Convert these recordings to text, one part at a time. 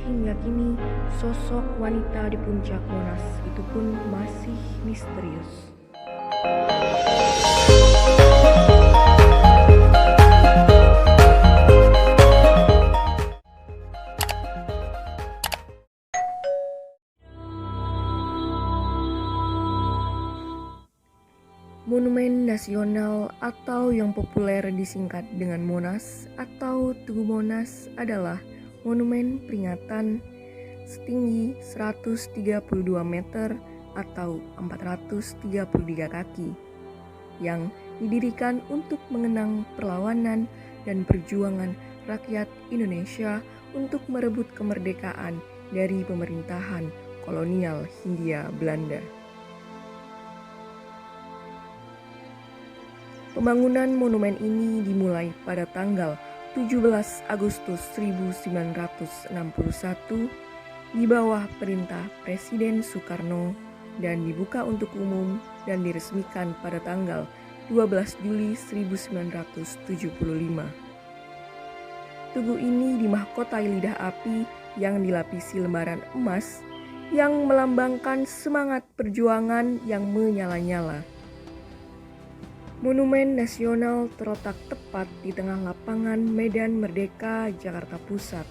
hingga kini sosok wanita di puncak Monas itu pun masih misterius. Monumen Nasional atau yang populer disingkat dengan Monas atau Tugu Monas adalah monumen peringatan setinggi 132 meter atau 433 kaki yang didirikan untuk mengenang perlawanan dan perjuangan rakyat Indonesia untuk merebut kemerdekaan dari pemerintahan kolonial Hindia Belanda. Pembangunan monumen ini dimulai pada tanggal 17 Agustus 1961 di bawah perintah Presiden Soekarno dan dibuka untuk umum dan diresmikan pada tanggal 12 Juli 1975. Tugu ini dimahkotai lidah api yang dilapisi lembaran emas yang melambangkan semangat perjuangan yang menyala-nyala. Monumen Nasional terletak tepat di tengah lapangan Medan Merdeka, Jakarta Pusat.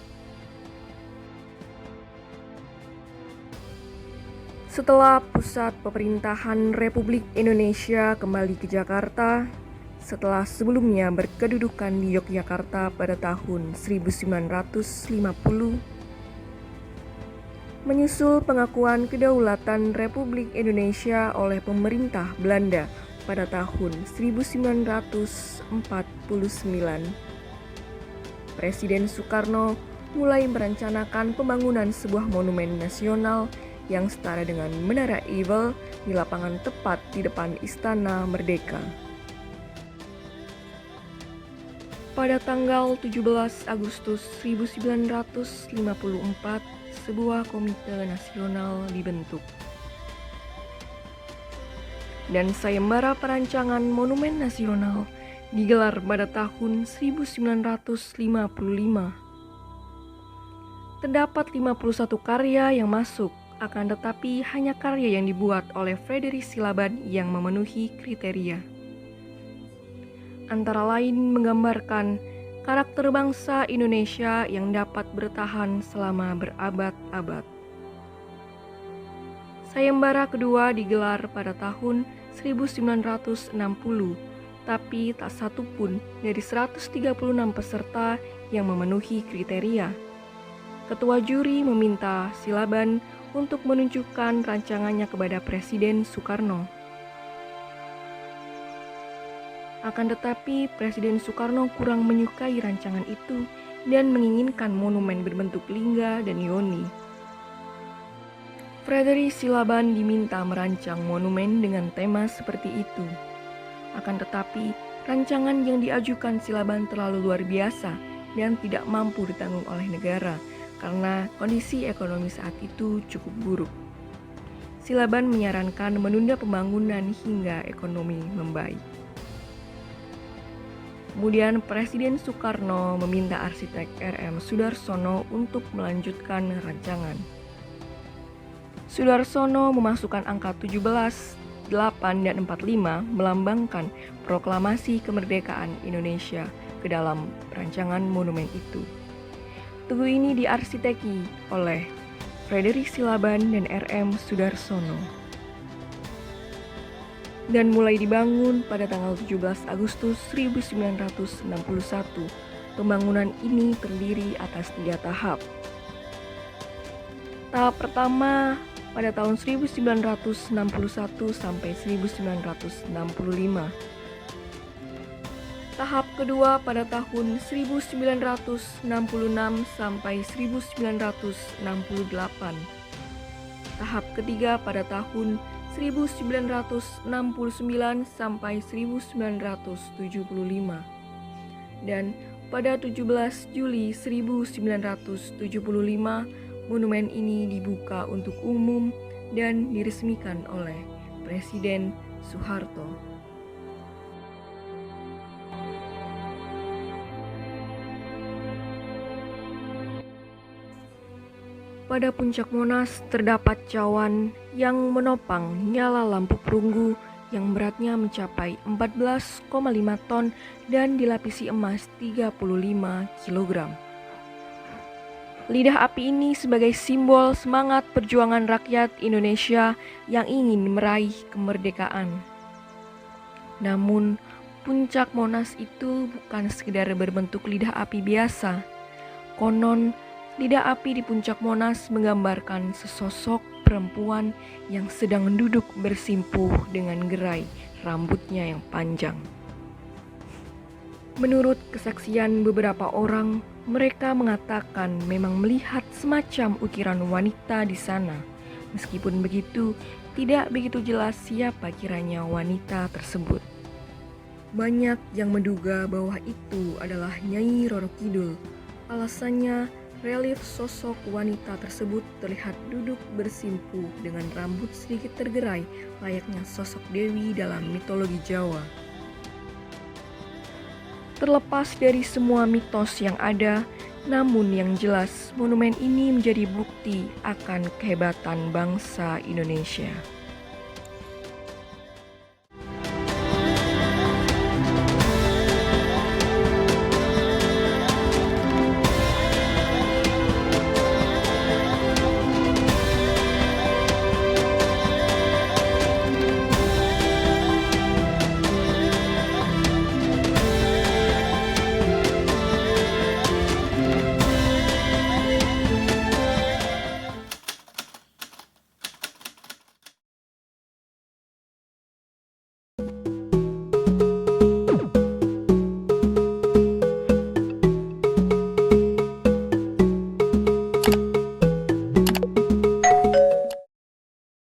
Setelah pusat pemerintahan Republik Indonesia kembali ke Jakarta, setelah sebelumnya berkedudukan di Yogyakarta pada tahun 1950, menyusul pengakuan kedaulatan Republik Indonesia oleh pemerintah Belanda pada tahun 1949, Presiden Soekarno mulai merencanakan pembangunan sebuah monumen nasional yang setara dengan Menara Eiffel di lapangan tepat di depan Istana Merdeka. Pada tanggal 17 Agustus 1954, sebuah komite nasional dibentuk. Dan sayembara perancangan Monumen Nasional digelar pada tahun 1955. Terdapat 51 karya yang masuk, akan tetapi hanya karya yang dibuat oleh Frederick Silaban yang memenuhi kriteria. Antara lain menggambarkan karakter bangsa Indonesia yang dapat bertahan selama berabad-abad. Sayembara kedua digelar pada tahun 1960, tapi tak satu pun dari 136 peserta yang memenuhi kriteria. Ketua juri meminta Silaban untuk menunjukkan rancangannya kepada Presiden Soekarno. Akan tetapi Presiden Soekarno kurang menyukai rancangan itu dan menginginkan monumen berbentuk lingga dan yoni. Frederick Silaban diminta merancang monumen dengan tema seperti itu. Akan tetapi, rancangan yang diajukan Silaban terlalu luar biasa dan tidak mampu ditanggung oleh negara karena kondisi ekonomi saat itu cukup buruk. Silaban menyarankan menunda pembangunan hingga ekonomi membaik. Kemudian Presiden Soekarno meminta arsitek R.M. Soedarsono untuk melanjutkan rancangan. Soedarsono memasukkan angka 17, 8, dan 45 melambangkan proklamasi kemerdekaan Indonesia ke dalam rancangan monumen itu. Tugu ini diarsiteki oleh Frederick Silaban dan R.M. Soedarsono. Dan mulai dibangun pada tanggal 17 Agustus 1961. Pembangunan ini terdiri atas 3 tahap. Tahap pertama pada tahun 1961 sampai 1965. Tahap kedua pada tahun 1966 sampai 1968. Tahap ketiga pada tahun 1969 sampai 1975. Dan pada 17 Juli 1975, monumen ini dibuka untuk umum dan diresmikan oleh Presiden Soeharto. Pada puncak Monas terdapat cawan yang menopang nyala lampu perunggu yang beratnya mencapai 14,5 ton dan dilapisi emas 35 kg. Lidah api ini sebagai simbol semangat perjuangan rakyat Indonesia yang ingin meraih kemerdekaan. Namun, puncak Monas itu bukan sekedar berbentuk lidah api biasa. Konon, lidah api di puncak Monas menggambarkan sesosok perempuan yang sedang duduk bersimpuh dengan gerai rambutnya yang panjang. Menurut kesaksian beberapa orang, mereka mengatakan memang melihat semacam ukiran wanita di sana. Meskipun begitu, tidak begitu jelas siapa kiranya wanita tersebut. Banyak yang menduga bahwa itu adalah Nyai Roro Kidul. Alasannya, relief sosok wanita tersebut terlihat duduk bersimpuh dengan rambut sedikit tergerai, layaknya sosok dewi dalam mitologi Jawa. Terlepas dari semua mitos yang ada, namun yang jelas monumen ini menjadi bukti akan kehebatan bangsa Indonesia.